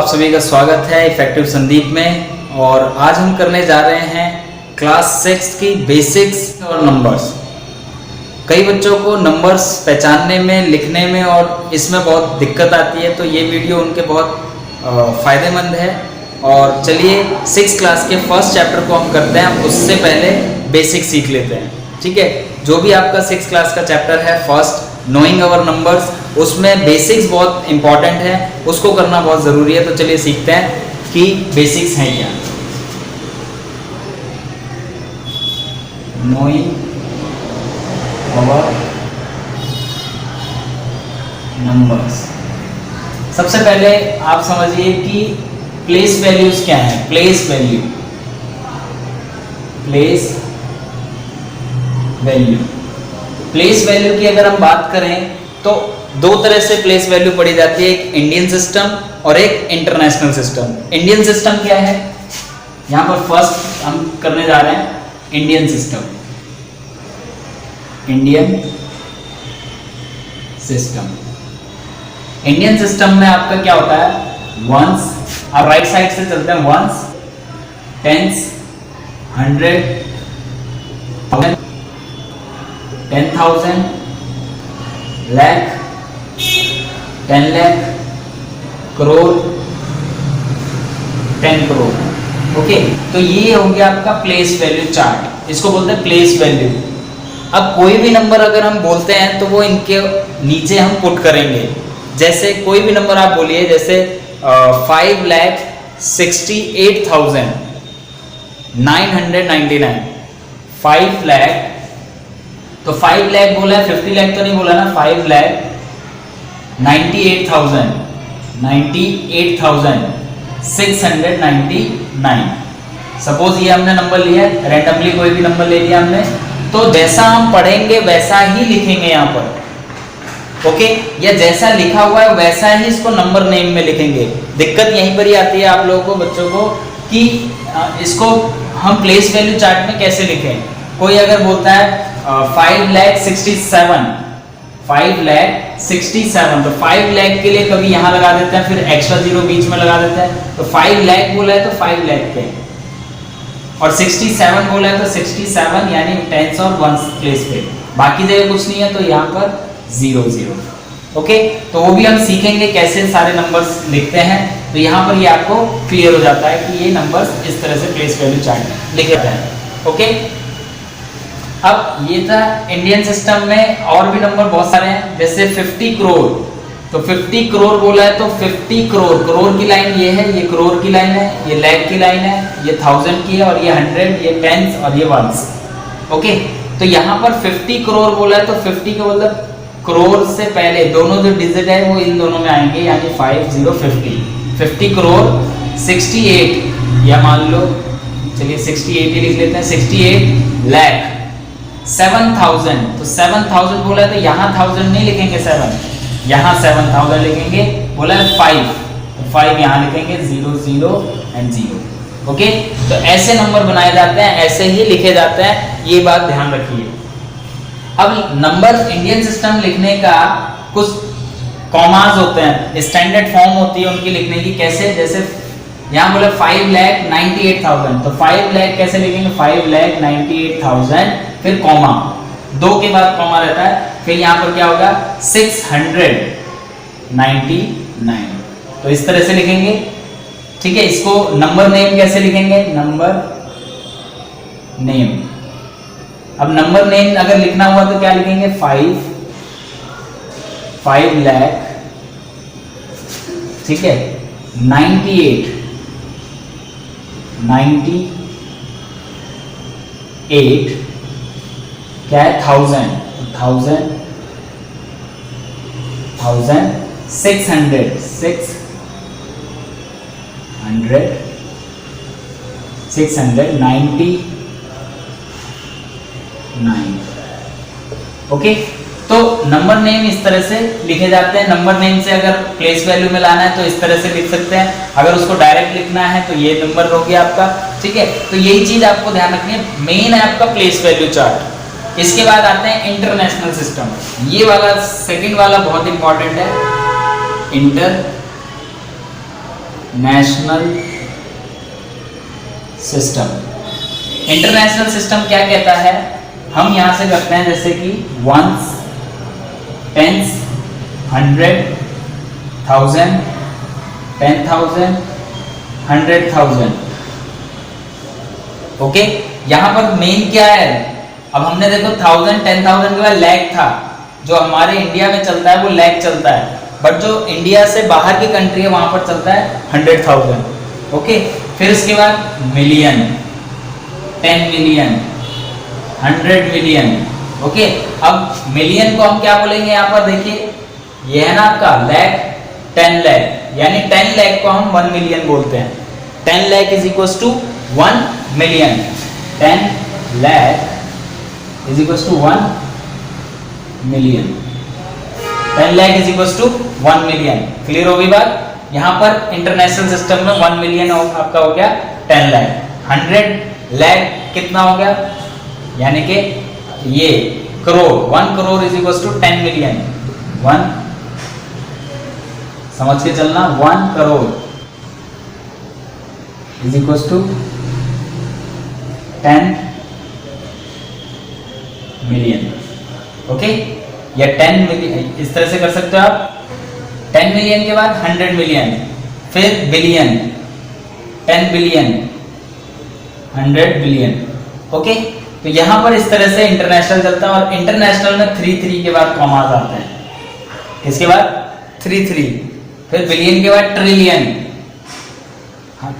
सभी का स्वागत है इफेक्टिव संदीप में। और आज हम करने जा रहे हैं क्लास 6 की बेसिक्स और नंबर्स। कई बच्चों को नंबर्स पहचानने में, लिखने में और इसमें बहुत दिक्कत आती है, तो ये वीडियो उनके बहुत फ़ायदेमंद है। और चलिए 6 क्लास के फर्स्ट चैप्टर को हम करते हैं, उससे पहले बेसिक सीख लेते हैं। ठीक है, जो भी आपका 6 क्लास का चैप्टर है फर्स्ट नोइंग अवर नंबर्स, उसमें बेसिक्स बहुत इंपॉर्टेंट है, उसको करना बहुत ज़रूरी है। तो चलिए सीखते हैं कि बेसिक्स हैं क्या। नोइंग अवर नंबर्स, सबसे पहले आप समझिए कि प्लेस वैल्यूज क्या है। Place value, place value, place value की अगर हम बात करें तो दो तरह से प्लेस वैल्यू पढ़ी जाती है, एक इंडियन सिस्टम और एक इंटरनेशनल सिस्टम। इंडियन सिस्टम क्या है, यहां पर फर्स्ट हम करने जा रहे हैं Indian system. Indian system, Indian system में आपका क्या होता है, वंस, आप राइट साइड से चलते हैं, ones, tens, 100, 10,000, lakh, 10 lakh, crore, 10 crore. Okay, तो ये हो गया आपका प्लेस वैल्यू चार्ट, इसको बोलते हैं प्लेस वैल्यू। अब कोई भी नंबर अगर हम बोलते हैं तो वो इनके नीचे हम पुट करेंगे। जैसे कोई भी नंबर आप बोलिए, जैसे 5,68,999, 5 लाख, तो 5 लाख बोला है, 50 लाख तो नहीं बोला ना, 5,98,699। सपोज ये हमने नंबर लिया है, रैंडमली कोई भी नंबर ले लिया हमने, तो जैसा हम पढ़ेंगे वैसा ही लिखेंगे यहाँ पर। ओके, या जैसा लिखा हुआ है वैसा ही इसको नंबर नेम में लिखेंगे। दिक्कत यहीं पर ही आती है आप लोगों को, बच्चों को, कि इसको हम प्लेस वैल्यू चार्ट में कैसे लिखें। कोई अगर बोलता है 5,67,000, 5,67,000, तो 5 लाख के लिए कभी यहाँ लगा देते हैं, फिर एक्स्ट्रा जीरो बीच में लगा देते हैं, तो 5 लाख बोला है तो 5 लाख के, और 67 बोला है तो 67 यानी टेंस और वंस प्लेस पे, बाकी जगह कुछ नहीं है तो यहाँ पर 0 0। ओके, तो वो भी हम सीखेंगे कैसे सारे नंबर्स लिखते हैं। तो यहाँ पर ये आपको क्लियर हो जाता है कि ये नंबर्स इस तरह से प्लेस वैल्यू चार्ट लिखे जाते हैं। ओके, अब ये था इंडियन सिस्टम में। और भी नंबर बहुत सारे हैं, जैसे 50 करोड़, तो 50 करोड़ बोला है तो 50 करोड़, करोड़ की लाइन ये है, ये करोड़ की लाइन है, ये लाख की लाइन है, ये 1000 की है, और ये 100, ये टेंस और ये वंस। ओके, तो यहाँ पर 50 करोड़ बोला है तो 50 का मतलब करोड़ से पहले दोनों जो डिजिट है वो इन दोनों में आएंगे, यानी 5050। 50 करोड़ 68, या मान लो चलिए 68 ही लिख लेते हैं, 68 लाख। 7,000, तो 7,000 बोला है तो यहाँ 1000 नहीं लिखेंगे 7, यहाँ 7,000 लिखेंगे। बोला है 5, तो 5 यहाँ लिखेंगे, 0 0 and 0। ओके, तो ऐसे नंबर बनाए जाते हैं, ऐसे ही लिखे जाते हैं, ये बात ध्यान रखिए। अब नंबर इंडियन सिस्टम लिखने का कुछ कॉमास होते हैं, स्टैंडर्ड फॉर्म होती है उनकी लिखने की। कैसे, जैसे यहाँ बोला 5,98,000, तो 5 लाख कैसे लिखेंगे, 5,98,000, फिर कॉमा, 2 के बाद कॉमा रहता है, फिर यहाँ पर क्या होगा 699, तो इस तरह से लिखेंगे। ठीक है, इसको नंबर नेम कैसे लिखेंगे, नंबर नेम। अब नंबर नेम अगर लिखना हुआ तो क्या लिखेंगे, 5 लाख, ठीक है, 98 क्या है, 1000, 600, 699। ओके, तो नंबर नेम इस तरह से लिखे जाते हैं। नंबर नेम से अगर प्लेस वैल्यू में लाना है तो इस तरह से लिख सकते हैं, अगर उसको डायरेक्ट लिखना है तो ये नंबर हो गया आपका। ठीक है, तो यही चीज आपको ध्यान रखनी है, मेन है आपका प्लेस वैल्यू चार्ट। इसके बाद आते हैं इंटरनेशनल सिस्टम, ये वाला सेकंड वाला बहुत इंपॉर्टेंट है, नेशनल सिस्टम। इंटरनेशनल सिस्टम क्या कहता है, हम यहां से करते हैं जैसे कि वंस, टेंस, 100, 1000, 10,000, 100,000। ओके, यहां पर मेन क्या है, अब हमने देखो 1000, 10,000 के बाद लैख था, जो हमारे इंडिया में चलता है वो लैख चलता है, बट जो इंडिया से बाहर की कंट्री है वहां पर चलता है 100,000। ओके, फिर उसके बाद मिलियन, 10 मिलियन, 100 मिलियन। ओके, अब मिलियन को हम क्या बोलेंगे, यहाँ पर देखिए ये है ना आपका लैख, 10 लैख, यानी 10 लैख को हम 1 मिलियन बोलते हैं। 10 lakh is equal to 1 million. 10 lakh is equal to 1 million. 10 lakh is equal to 1 million. Clear होगी बात। यहाँ पर इंटरनेशनल सिस्टम में 1 मिलियन आपका हो गया 10 लैख। 100 लैख कितना हो गया, यानी कि ये crore, 1 crore is equal to 10 million. 1 समझ के चलना, 1 crore is equal to 10 million. Okay, या 10 मिलियन इस तरह से कर सकते हो आप। 10 मिलियन के बाद 100 मिलियन, फिर बिलियन, 10 बिलियन, 100 बिलियन। ओके, तो यहां पर इस तरह से इंटरनेशनल चलता है, और इंटरनेशनल में 3 के बाद कॉमास आते हैं। किसके बाद 3, फिर बिलियन के बाद ट्रिलियन,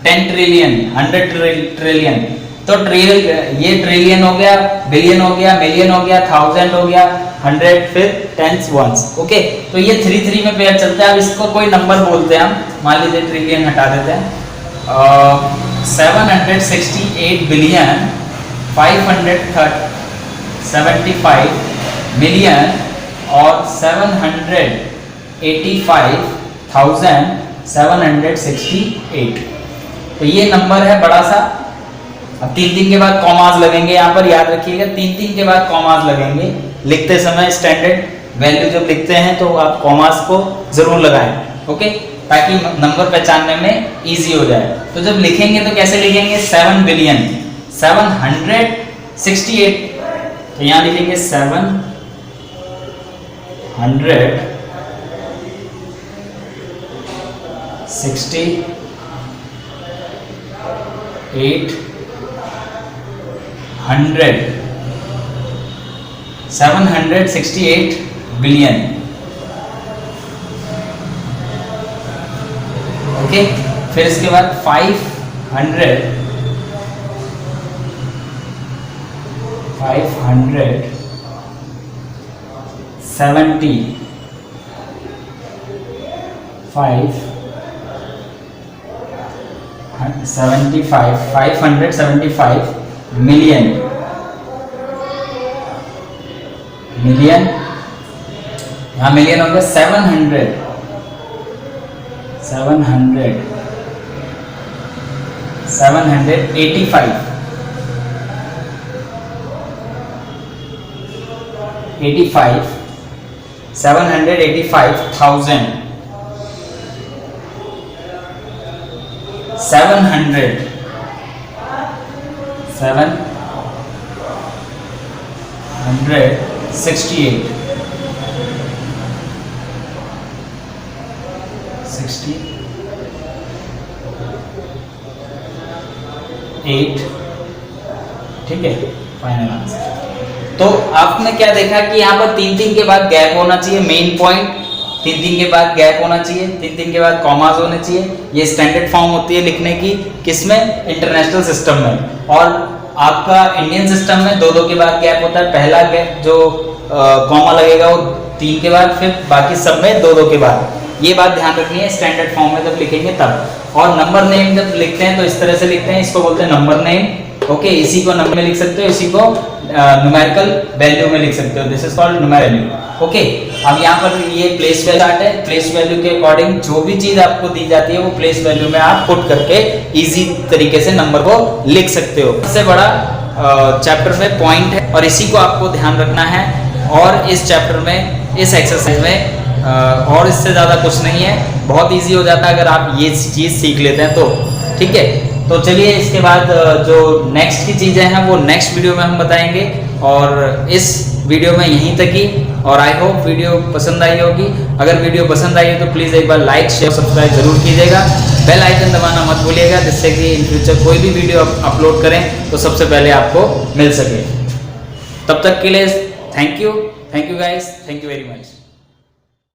10 ट्रिलियन, 100 ट्रिलियन। तो ये ट्रिलियन हो गया, बिलियन हो गया, मिलियन हो गया, 1000 हो गया, 100, फिर टेंस, वंस। ओके, तो ये 3 में पेयर चलता है। अब इसको कोई नंबर बोलते हैं हम, मान लीजिए ट्रिलियन हटा देते हैं, 768 बिलियन 575 मिलियन और 785,768। तो ये नंबर है बड़ा सा। अब 3 के बाद कॉमास लगेंगे, यहाँ पर याद रखिएगा 3 के बाद कॉमास लगेंगे लिखते समय। स्टैंडर्ड वैल्यू जब लिखते हैं तो आप कॉमास को जरूर लगाएं, ओके, ताकि नंबर पहचानने में इजी हो जाए। तो जब लिखेंगे तो कैसे लिखेंगे, 7 बिलियन 768, तो यहाँ लिखेंगे 768 768 बिलियन। ओके, फिर इसके बाद 570 575 मिलियन, यहाँ मिलियन हो गया 785 785,000 768 ठीक है, फाइनल आंसर। तो आपने क्या देखा कि यहाँ पर 3 के बाद गैप होना चाहिए, मेन पॉइंट 3 के बाद गैप होना चाहिए, 3 के बाद कॉमास होने चाहिए। ये स्टैंडर्ड फॉर्म होती है लिखने की, किसमें, इंटरनेशनल सिस्टम में। और आपका इंडियन सिस्टम में 2 के बाद गैप होता है। पहला गैप जो कॉमा लगेगा वो 3 के बाद, फिर बाकी सब में 2 के बाद। ये बात ध्यान रखनी है स्टैंडर्ड फॉर्म में जब लिखेंगे तब। और नंबर नेम जब लिखते हैं तो इस तरह से लिखते हैं, इसको बोलते हैं नंबर नेम। ओके, इसी को नंबर में लिख सकते हो, इसी को न्यूमेरिकल वैल्यू में लिख सकते हो, this is called numerical value. Okay, अब यहाँ पर ये प्लेस वैल्यू आर्ट है, प्लेस वैल्यू के अकॉर्डिंग जो भी चीज आपको दी जाती है वो प्लेस वैल्यू में आप पुट करके इजी तरीके से नंबर को लिख सकते हो। सबसे बड़ा चैप्टर में पॉइंट है और इसी को आपको ध्यान रखना है। और इस चैप्टर में, इस एक्सरसाइज में और इससे ज़्यादा कुछ नहीं है, बहुत इजी हो जाता है अगर आप ये चीज़ सीख लेते हैं तो। ठीक है, तो चलिए इसके बाद जो नेक्स्ट की चीज़ें हैं वो नेक्स्ट वीडियो में हम बताएंगे, और इस वीडियो में यहीं तक ही। और आई होप वीडियो पसंद आई होगी। अगर वीडियो पसंद आई हो तो प्लीज़ एक बार लाइक शेयर सब्सक्राइब जरूर कीजिएगा, बेल आइकन दबाना मत भूलिएगा, जिससे कि इन फ्यूचर कोई भी वीडियो अपलोड करें तो सबसे पहले आपको मिल सके। तब तक के लिए thank you guys, thank you very much.